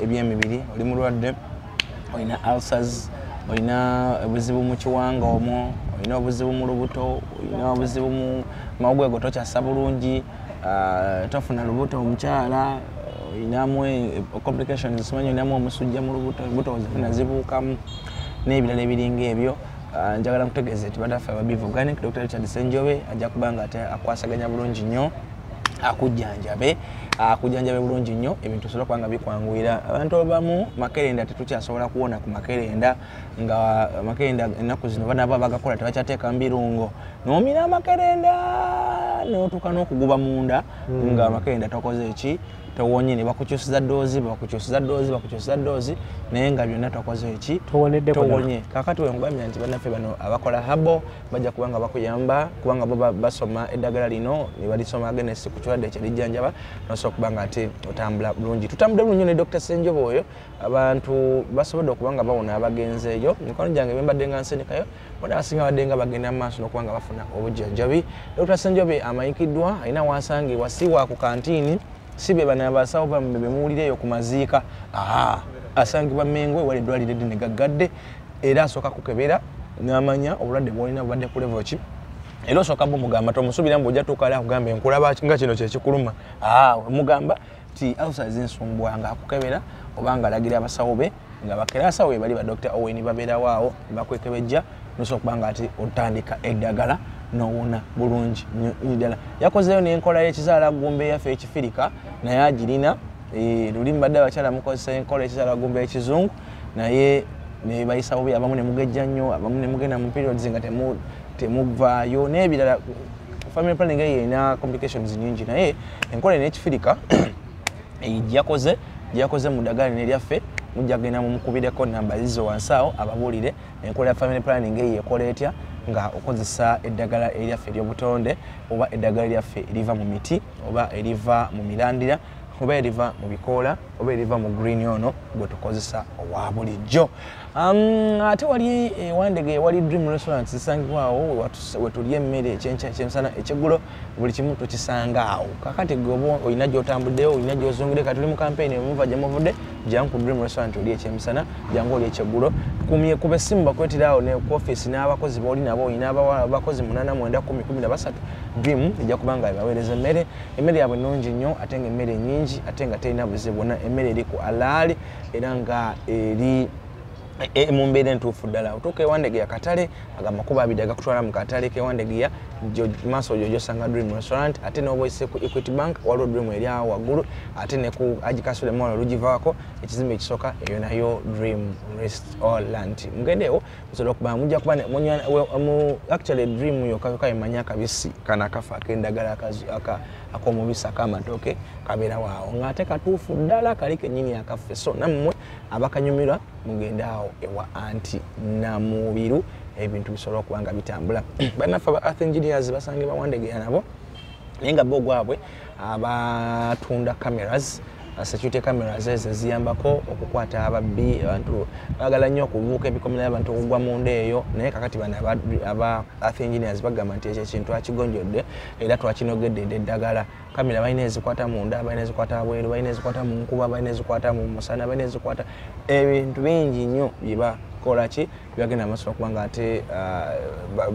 ebyemibiri oli mulwadde olina ulcers olina obuzibu mu kiwanga omwo olina obuzibu mu lubuto olina obuzibu mu mawugwego tokyasa bulungi tofuna lubuto omukyala olinamu complications simanyi olinamu omusujja mu lubuto ozifuna zibuukamu n'ebirala ebiringa ebyo. Njagala kutegeeza eti badaffe ababiva organic Dr. Richard Ssenjobe ajja kubanga ate akwasaganya bulungi nnyo akujjanjabe bulungi nnyo ebintu sobola kubanga bikwanguyira abantu abamu makerenda tetukyasobola kuwona ku makerenda nga makerenda ennaku zino banaba bagakola tebakyateeka mbirungo n'omira makerenda n'otuuka n'okuguba munda nga makerenda tokoze eki towonye ne bakukyusiza doozi naye nga byonna tokoze eki towonye. Kakati we ngambye nti bannaffe bano abakola habo bajja kubanga bakuyamba kubanga bo basoma eddagala lino ne balisoma agenesi ku kirwadde ekyerijjanjaba nosobola kubanga ate otambula bulungi. Tutambudde bulungi ne Dr. Ssenjobe oyo abantu basobodde okubanga bawona abagenzi eyo mikono gyange bembadde nga nsendekayo bona abasinga badde nga bagenda mu maaso n'okubanga bafuna obujjanjabi. Dr. Ssenjobe amanyikiddwa alina wasangibwa si wa ku kantiini sibe bana abasawo bambe muwulireyo ku maziika asangibwa Mengo ewali eddwaliro eddene gaggadde era asooka kukebera n'amanya obulwadde bwolina bubadde ku level ki era osooka mugamba tomusubira mbu ojja tuuka ali akugambe enkulaba nga kino kyekikuluma mugamba ti ulcers ensumbwa nga akukebera obanga alagira abasawo be nga bakera abasawo be bali ba Dr. Owen babeerawo awo bakwekebejja nosobola kubanga ati otandika eddagala nowona bulungi ddala. Yakozeyo n'enkola y'ekizaala gumbe yaffe ekifirika naye agirina luli mbadde abakyala mukozesa enkola y'ekizaala gumbe y'ekizungu naye ne bayisawo bye abamu ne mugejja nnyo abamu ne mugenda mu periods nga temuvaayo n'ebirala. Family planning eyina complications nyingi naye enkola n'ekifirika gyakoze mu ddagala n'eryaffe mujja kugenda mumukubireko namba zizo wansi awo ababuulire enkola ya family planning eyo ekola etya nga okozesa eddagala eryaffe ery'obutonde oba eddagala eryaffe eriva mu miti oba eriva mu mirandira oba eriva mu bikoola oba eriva mu green ono gwe tukozesa owa bulijjo. Ate wali ewandege wali Dream Restaurant zisangibwawo wetulya emmere ekyenkya ekyemisana ekyeggulo buli kimu tukisanga awo. Kakati gwe olina gy'otambuddeyo olina gy'ozungudde kati tuli mu campaign emuva gye muvudde jangu ku Dream Restaurant oli ekyemisana jangu oli ekyeggulo tukumye ku bessimu bakweterawo ne ku office n'abakozi b'oli nabo olina abakozi 8 9 10 13 Dream ejja kubanga ebaweereza emmere yabwe nnungi nnyo ate nga emmere nnyingi ate nga terina buzibu bwonna emmere eri ku alaali era nga eri mu mbeera entuufu ddala. Otuuka ewandege ya katale agamakuba abiri agakutwala mu katale k'ewandege ya maaso gyo gyosanga Dream Restaurant ate n'oba oyise ku Equity Bank waliwo Dream eri awo waggulu ate ne ku Agikasule Mall olugivaako ekizimbe ekisooka eyo nayo Dream Restaurant. Mugendeewo musobola okuba mujja kuba actually Dream yokka emanya akabisi kana akafa ak'endagala ak'omubisi ak'amatooke kabeerawo awo ng'ate katuufu ddala kali kennyini akaffe so nammwe abakanyumirwa mugenda awo ewa anti Namubiru ebintu bisobola okuba nga bitambula. Bannaffe aba Earth Engineers basangibwa Wandegeya nabo naye nga bo gwabwe abatunda cameras security cameras ezo ziyambako okukwata ababbi abantu bagala nnyo okubuuka ebikomera abantu okugwa mu ndeeyo naye kakati bano aba Earth Engineers bagamba nti ekyo ekintu akigonjodde era twakinogedde eddagala. Kamera balina ezikwata munda balina ezikwata abweru balina ezikwata mu nkuba balina ezikwata mu musana balina ezikwata ebintu bingi nnyo byebakola ki byagenda amasobola okuba nga ate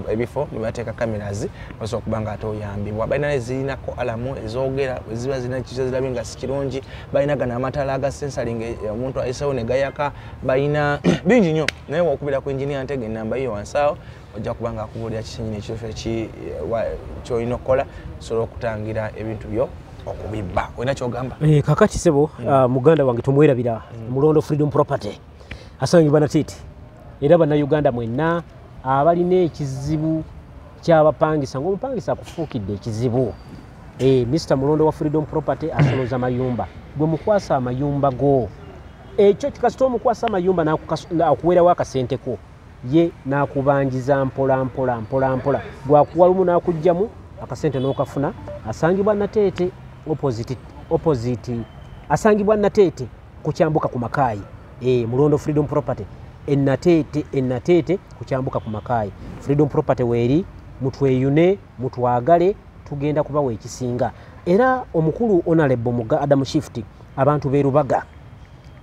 ebifo byebateeka cameras basobola okuba nga ate oyambibwa. Balina ezirinako alamu ezoogera eziba zirina kizirabe nga si kirungi balina gano amataala aga sensaling omuntu ayisewo ne gayaka balina bingi nnyo naye wakubira ku engineer ntege enamba yiyo wansi awo ojja kuba nga akubuulira kikinyini ekituufu kyolina okukola osobola okutangira ebintu byo okubibba. Olina kyogamba? Kakati sebo muganda wange tumwerabira Mulondo Freedom Property asangibwa Natiiti era bannayuganda mwenna abalina ekizibu ky'abapangisa ng'omupangisa akufuukidde ekizibu Mr. Mulondo wa Freedom Property asoloza amayumba gwe mukwasa amayumba go ekyo kikasita omukwasa amayumba n'akuweerawo akasente ko ye n'akubanjiza mpola gwakuwalumu n'akugjamu akasente n'okafuna. Asangibwa Nateete opposite asangibwa Nateete kukyambuka ku Makaayi Mulondo Freedom Property ennateete kukyambuka ku Makaayi Freedom Property weeri mutweyune mutwagale tugenda kubawa ekisinga era omukulu Honorable Muga Adam Shift abantu be Rubaga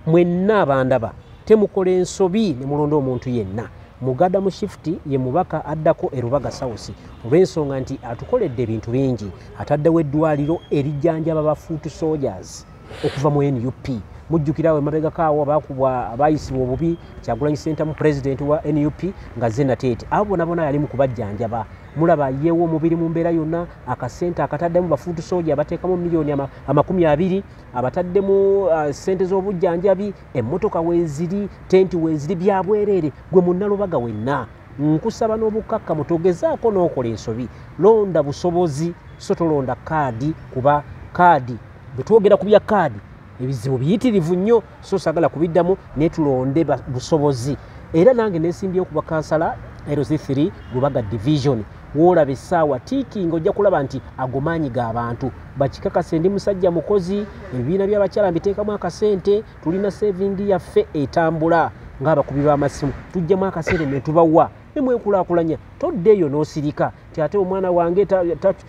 mwenna abandaba temukola ensobi ne mulonda omuntu yenna Mugada mu Shift ye mubaka addako e Rubaga South olw'ensonga nti atukoledde ebintu bingi ataddewo eddwaliro erijjanjaba ba foot soldiers okuva mu NUP mujjukirawo emabega kaawo abakubwa abayisibwa obubi Kyagulanyi Center mu president wa NUP nga Zenatete abo nabona yali mu kubajjanjaba mulaba yewo omubiri mu mbeera yonna akasente akataddemu ba foot soldier abateekamu milioni 20 abataddemu sente z'obujjanjabi emmotoka weeziri tenti weeziri byabwerere gwe munnalubaga wenna nkusaba n'obukakka mutogezaako n'okola ensobi londa busobozi so tolonda kaadi kuba kaadi bwe twogera ku bya kaadi ebizibu biyitirivu nnyo so sagala kubiddamu netulonde busobozi era nange nesimbye okuba kansala LC3 Rubaga division woolaba essaawa tiikinga ojja kulaba nti agomaanyi g'abantu bakikakase ndi musajja mukozi ebibiina by'abakyala mbiteekamu akasente tulina saving yaffe etambula ng'abakubi b'amasimu tujjamu akasente ne tubawa nemwekulaakulanya toddeeyo n'osirika ti ate omwana wange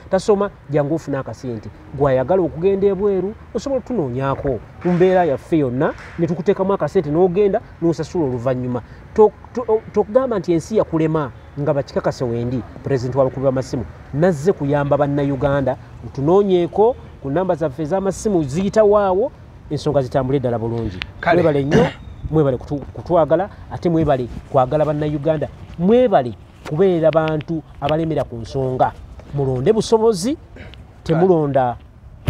tasoma jangu ofuna akasente gwayagala okugenda ebweru osobola tunoonyaako mu mbeera yaffe yonna ne tukuteekamu akasente n'ogenda n'osasula oluvannyuma tokugamba nti ensi yakulema nga bakikakase wendi pulezidenti w'abakubi b'amasimu nazze kuyamba bannayuganda tunoonyeeko ku namba zaffe ez'amasimu ziyitawaawo ensonga zitambule ddala bulungi mwebale nnyo mwebale kutwagala ate mwebale kwagala bannayuganda mwebale kubeera bantu abalemera ku nsonga mulonde busobozi temulonda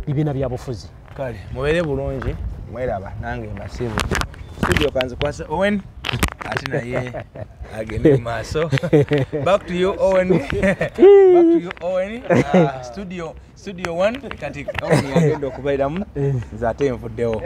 bibiina bya bufuzi kale mubeere bulungi mweraba nange mbasiibu studio kanze kwasa Owen ate naye agende maaso back to you Owen studio 1 kati Owen agenda okubeeramu nze ate nvuddewo